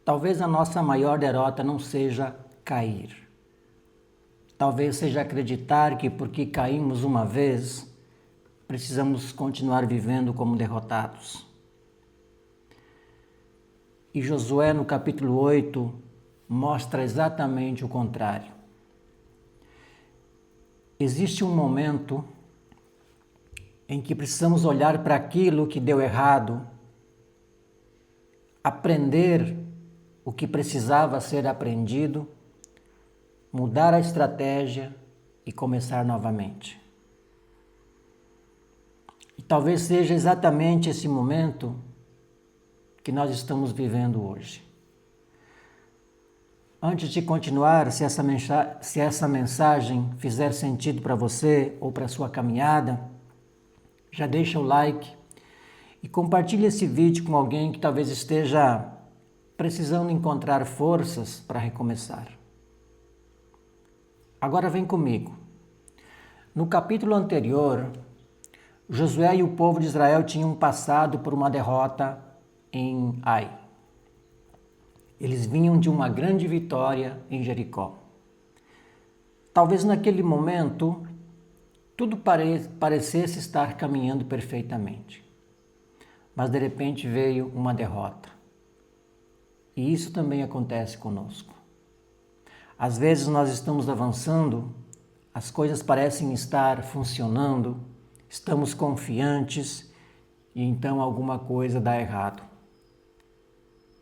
Talvez a nossa maior derrota não seja cair. Talvez seja acreditar que porque caímos uma vez, precisamos continuar vivendo como derrotados. E Josué, no capítulo 8, mostra exatamente o contrário. Existe um momento em que precisamos olhar para aquilo que deu errado, aprender o que precisava ser aprendido, mudar a estratégia e começar novamente. E talvez seja exatamente esse momento que nós estamos vivendo hoje. Antes de continuar, se essa mensagem fizer sentido para você ou para a sua caminhada, já deixa o like e compartilhe esse vídeo com alguém que talvez esteja precisando encontrar forças para recomeçar. Agora vem comigo. No capítulo anterior, Josué e o povo de Israel tinham passado por uma derrota em Ai. Eles vinham de uma grande vitória em Jericó. Talvez naquele momento tudo parecesse estar caminhando perfeitamente. Mas de repente veio uma derrota. E isso também acontece conosco. Às vezes nós estamos avançando, as coisas parecem estar funcionando, estamos confiantes e então alguma coisa dá errado.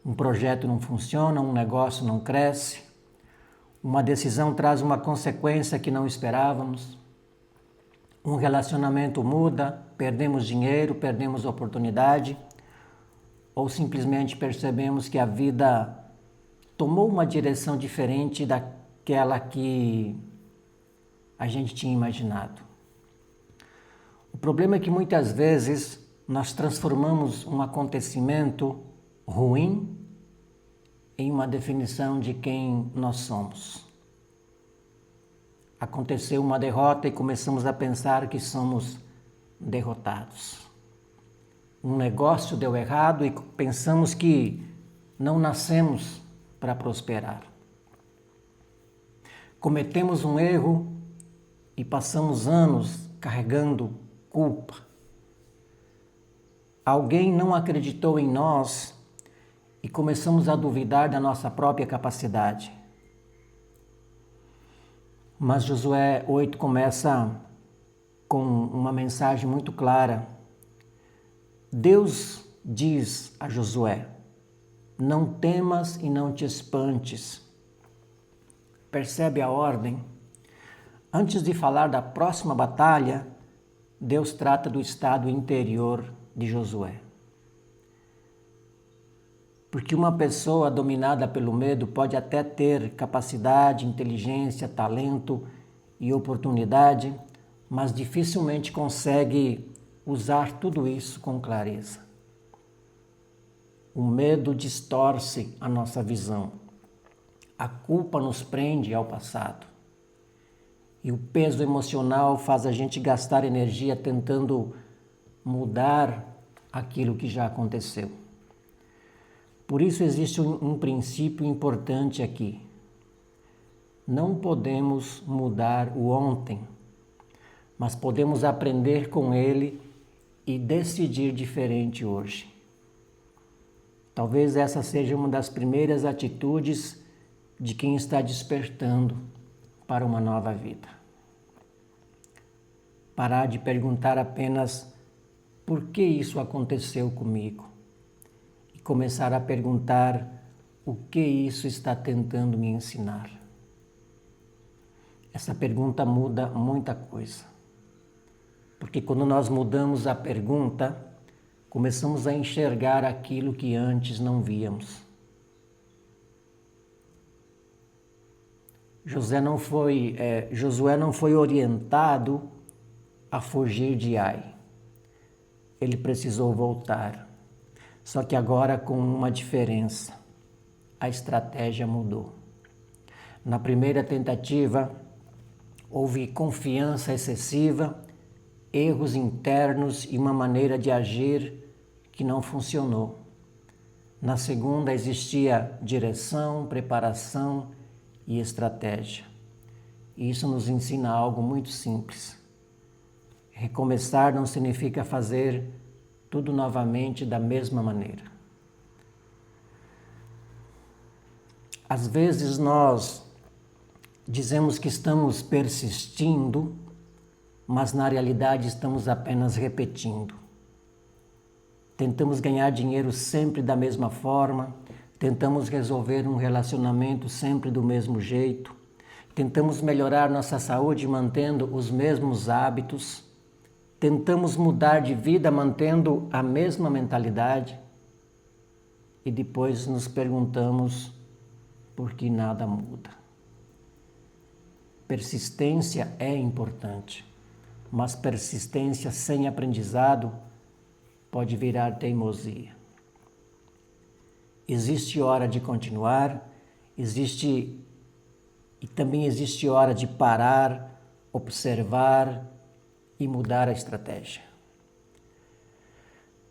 Um projeto não funciona, um negócio não cresce, uma decisão traz uma consequência que não esperávamos, um relacionamento muda, perdemos dinheiro, perdemos oportunidade, ou simplesmente percebemos que a vida tomou uma direção diferente daquela que a gente tinha imaginado. O problema é que muitas vezes nós transformamos um acontecimento ruim em uma definição de quem nós somos. Aconteceu uma derrota e começamos a pensar que somos derrotados. Um negócio deu errado e pensamos que não nascemos para prosperar. Cometemos um erro e passamos anos carregando culpa. Alguém não acreditou em nós e começamos a duvidar da nossa própria capacidade. Mas Josué 8 começa com uma mensagem muito clara. Deus diz a Josué: não temas e não te espantes. Percebe a ordem? Antes de falar da próxima batalha, Deus trata do estado interior de Josué. Porque uma pessoa dominada pelo medo pode até ter capacidade, inteligência, talento e oportunidade, mas dificilmente consegue usar tudo isso com clareza. O medo distorce a nossa visão. A culpa nos prende ao passado. E o peso emocional faz a gente gastar energia tentando mudar aquilo que já aconteceu. Por isso existe um princípio importante aqui. Não podemos mudar o ontem, mas podemos aprender com ele e decidir diferente hoje. Talvez essa seja uma das primeiras atitudes de quem está despertando para uma nova vida. Parar de perguntar apenas por que isso aconteceu comigo e começar a perguntar o que isso está tentando me ensinar. Essa pergunta muda muita coisa, porque quando nós mudamos a pergunta, começamos a enxergar aquilo que antes não víamos. Josué não foi orientado a fugir de Ai. Ele precisou voltar. Só que agora com uma diferença. A estratégia mudou. Na primeira tentativa, houve confiança excessiva, erros internos e uma maneira de agir que não funcionou. Na segunda existia direção, preparação e estratégia. E isso nos ensina algo muito simples. Recomeçar não significa fazer tudo novamente da mesma maneira. Às vezes nós dizemos que estamos persistindo, mas na realidade estamos apenas repetindo. Tentamos ganhar dinheiro sempre da mesma forma, tentamos resolver um relacionamento sempre do mesmo jeito, tentamos melhorar nossa saúde mantendo os mesmos hábitos, tentamos mudar de vida mantendo a mesma mentalidade e depois nos perguntamos por que nada muda. Persistência é importante, mas persistência sem aprendizado pode virar teimosia. Existe hora de continuar, e também existe hora de parar, observar e mudar a estratégia.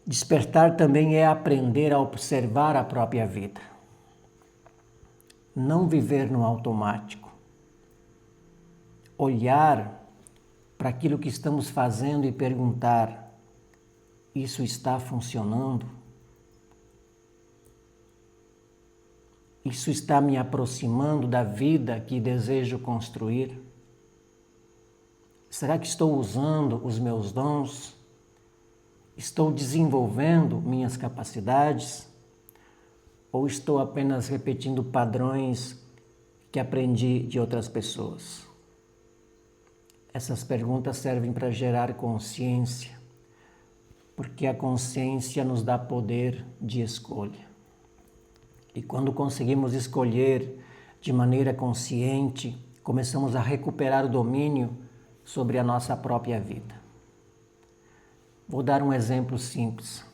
Despertar também é aprender a observar a própria vida. Não viver no automático. Olhar para aquilo que estamos fazendo e perguntar: isso está funcionando? Isso está me aproximando da vida que desejo construir? Será que estou usando os meus dons? Estou desenvolvendo minhas capacidades? Ou estou apenas repetindo padrões que aprendi de outras pessoas? Essas perguntas servem para gerar consciência, porque a consciência nos dá poder de escolha. E quando conseguimos escolher de maneira consciente, começamos a recuperar o domínio sobre a nossa própria vida. Vou dar um exemplo simples.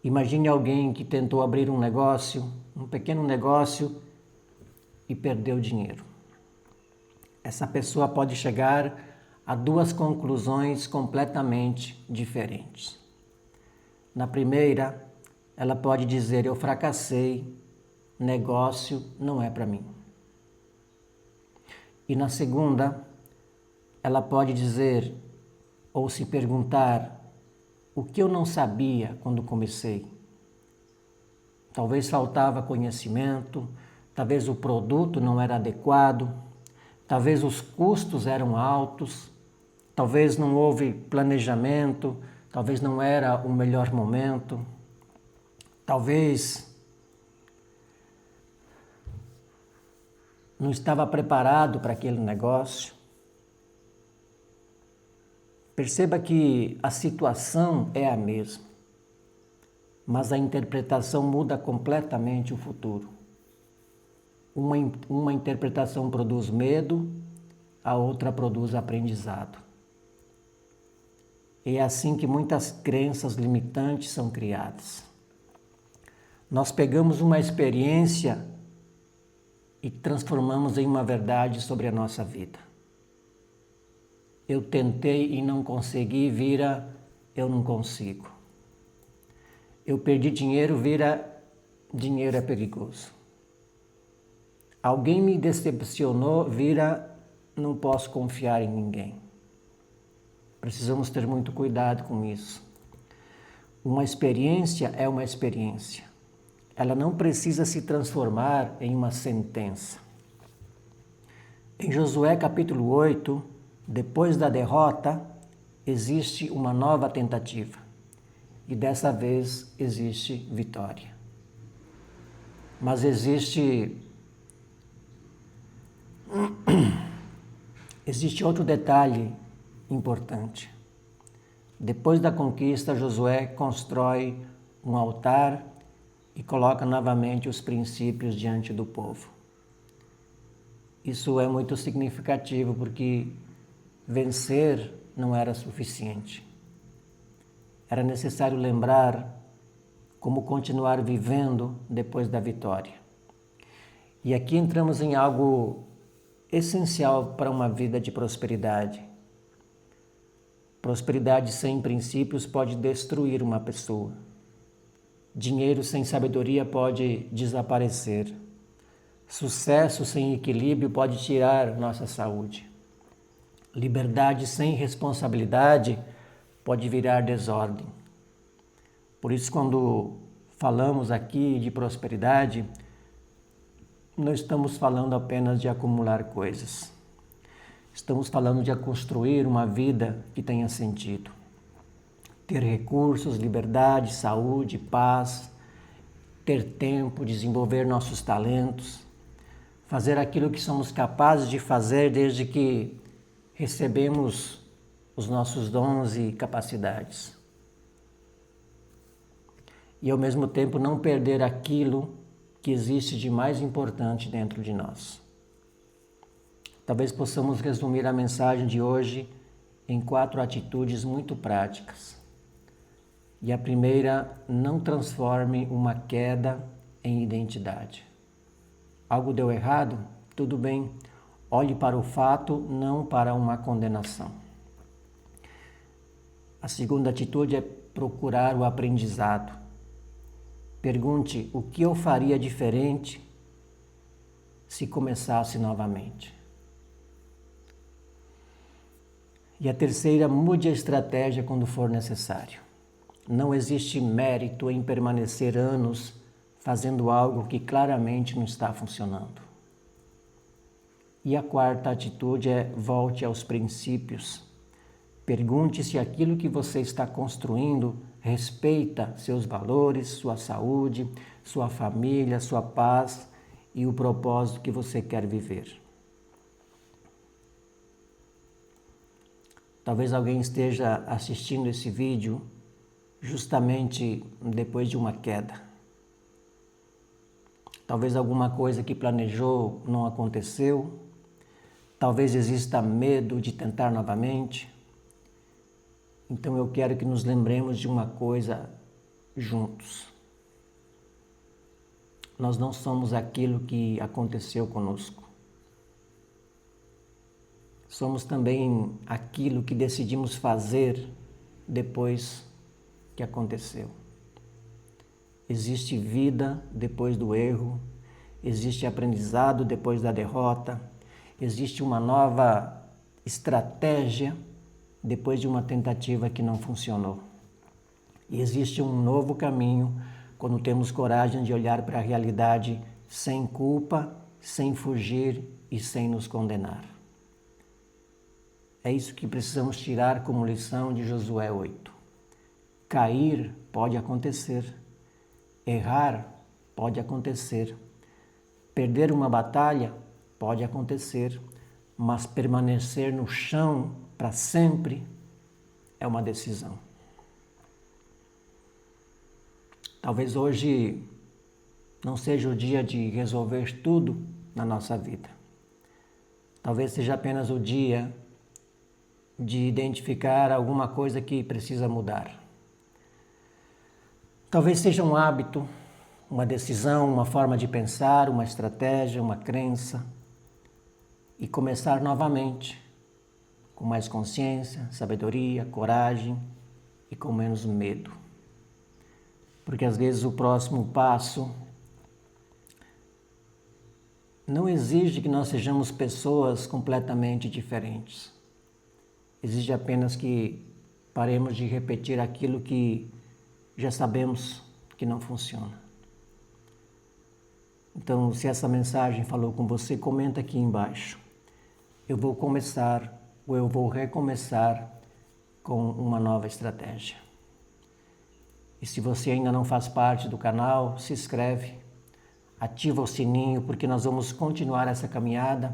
Imagine alguém que tentou abrir um negócio, um pequeno negócio, e perdeu dinheiro. Essa pessoa pode chegar a duas conclusões completamente diferentes. Na primeira, ela pode dizer: eu fracassei, negócio não é para mim. E na segunda, ela pode dizer ou se perguntar: o que eu não sabia quando comecei? Talvez faltava conhecimento, talvez o produto não era adequado, talvez os custos eram altos, talvez não houve planejamento, talvez não era o melhor momento, talvez não estava preparado para aquele negócio. Perceba que a situação é a mesma, mas a interpretação muda completamente o futuro. Uma interpretação produz medo, a outra produz aprendizado. É assim que muitas crenças limitantes são criadas. Nós pegamos uma experiência e transformamos em uma verdade sobre a nossa vida. Eu tentei e não consegui, vira eu não consigo. Eu perdi dinheiro, vira dinheiro é perigoso. Alguém me decepcionou, vira não posso confiar em ninguém. Precisamos ter muito cuidado com isso. Uma experiência é uma experiência. Ela não precisa se transformar em uma sentença. Em Josué capítulo 8, depois da derrota, existe uma nova tentativa. E dessa vez existe vitória. Mas existe outro detalhe importante. Depois da conquista, Josué constrói um altar e coloca novamente os princípios diante do povo. Isso é muito significativo porque vencer não era suficiente. Era necessário lembrar como continuar vivendo depois da vitória. E aqui entramos em algo essencial para uma vida de prosperidade. Prosperidade sem princípios pode destruir uma pessoa. Dinheiro sem sabedoria pode desaparecer. Sucesso sem equilíbrio pode tirar nossa saúde. Liberdade sem responsabilidade pode virar desordem. Por isso, quando falamos aqui de prosperidade, não estamos falando apenas de acumular coisas. Estamos falando de construir uma vida que tenha sentido. Ter recursos, liberdade, saúde, paz, ter tempo, desenvolver nossos talentos, fazer aquilo que somos capazes de fazer desde que recebemos os nossos dons e capacidades. E ao mesmo tempo não perder aquilo que existe de mais importante dentro de nós. Talvez possamos resumir a mensagem de hoje em 4 atitudes muito práticas. E a primeira, não transforme uma queda em identidade. Algo deu errado? Tudo bem. Olhe para o fato, não para uma condenação. A segunda atitude é procurar o aprendizado. Pergunte o que eu faria diferente se começasse novamente. E a terceira, mude a estratégia quando for necessário. Não existe mérito em permanecer anos fazendo algo que claramente não está funcionando. E a quarta atitude é volte aos princípios. Pergunte se aquilo que você está construindo respeita seus valores, sua saúde, sua família, sua paz e o propósito que você quer viver. Talvez alguém esteja assistindo esse vídeo justamente depois de uma queda. Talvez alguma coisa que planejou não aconteceu. Talvez exista medo de tentar novamente. Então eu quero que nos lembremos de uma coisa juntos. Nós não somos aquilo que aconteceu conosco. Somos também aquilo que decidimos fazer depois que aconteceu. Existe vida depois do erro, existe aprendizado depois da derrota, existe uma nova estratégia depois de uma tentativa que não funcionou. E existe um novo caminho quando temos coragem de olhar para a realidade sem culpa, sem fugir e sem nos condenar. É isso que precisamos tirar como lição de Josué 8. Cair pode acontecer, errar pode acontecer, perder uma batalha pode acontecer, mas permanecer no chão para sempre é uma decisão. Talvez hoje não seja o dia de resolver tudo na nossa vida. Talvez seja apenas o dia de identificar alguma coisa que precisa mudar. Talvez seja um hábito, uma decisão, uma forma de pensar, uma estratégia, uma crença. E começar novamente, com mais consciência, sabedoria, coragem e com menos medo. Porque às vezes o próximo passo não exige que nós sejamos pessoas completamente diferentes. Exige apenas que paremos de repetir aquilo que já sabemos que não funciona. Então, se essa mensagem falou com você, comenta aqui embaixo. Eu vou começar ou eu vou recomeçar com uma nova estratégia. E se você ainda não faz parte do canal, se inscreve, ativa o sininho, porque nós vamos continuar essa caminhada,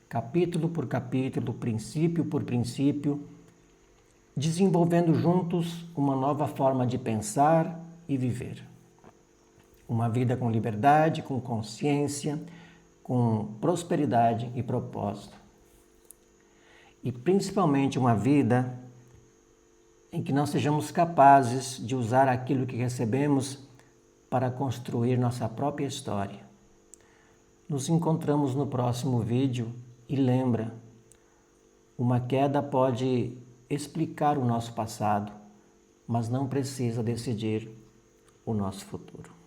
capítulo por capítulo, princípio por princípio, desenvolvendo juntos uma nova forma de pensar e viver. Uma vida com liberdade, com consciência, com prosperidade e propósito. E principalmente uma vida em que nós sejamos capazes de usar aquilo que recebemos para construir nossa própria história. Nos encontramos no próximo vídeo e lembra, uma queda pode explicar o nosso passado, mas não precisa decidir o nosso futuro.